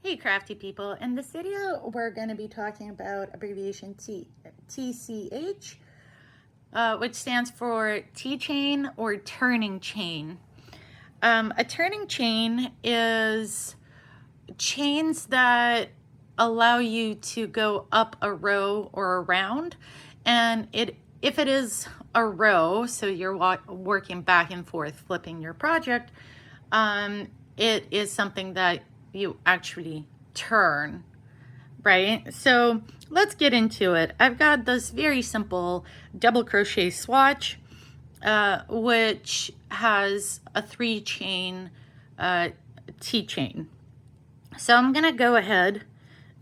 Hey crafty people, in this video we're going to be talking about abbreviation TCH, which stands for T-chain or turning chain. A turning chain is chains that allow you to go up a row or around, and if it is a row, so you're working back and forth flipping your project, it is something that you actually turn, right? So let's get into it. I've got this very simple double crochet swatch, which has a 3-chain T-chain. So I'm gonna go ahead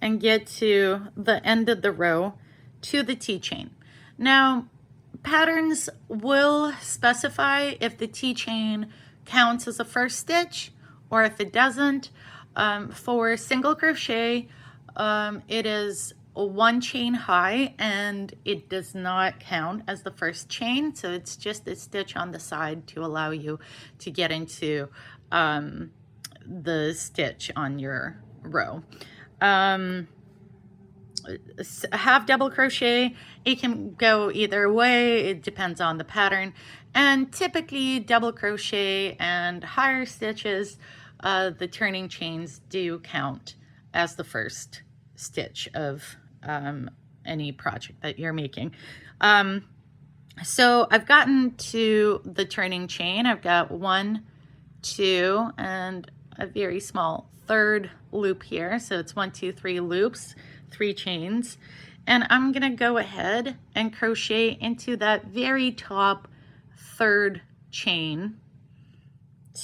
and get to the end of the row to the T-chain. Now, patterns will specify if the T-chain counts as a first stitch or if it doesn't. For single crochet, it is 1 chain high and it does not count as the first chain, so it's just a stitch on the side to allow you to get into the stitch on your row. Half double crochet, it can go either way, it depends on the pattern, and typically double crochet and higher stitches, the turning chains do count as the first stitch of any project that you're making. So I've gotten to the turning chain. I've got 1, 2, and a very small third loop here. So it's 1, 2, 3 loops, 3 chains. And I'm gonna go ahead and crochet into that very top third chain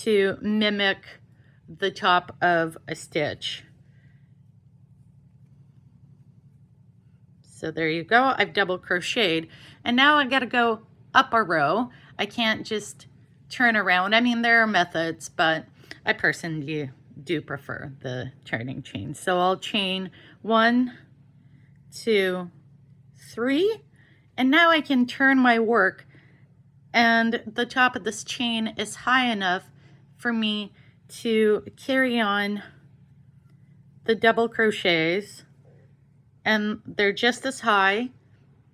to mimic the top of a stitch. So there you go, I've double crocheted. And now I gotta go up a row. I can't just turn around. I mean, there are methods, but I personally do prefer the turning chain. So I'll chain 1, 2, 3, and now I can turn my work, and the top of this chain is high enough for me to carry on the double crochets, and they're just as high,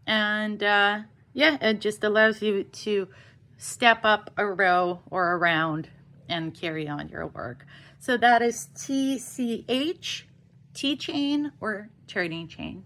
and yeah, it just allows you to step up a row or around and carry on your work. So that is TCH, T-chain or turning chain.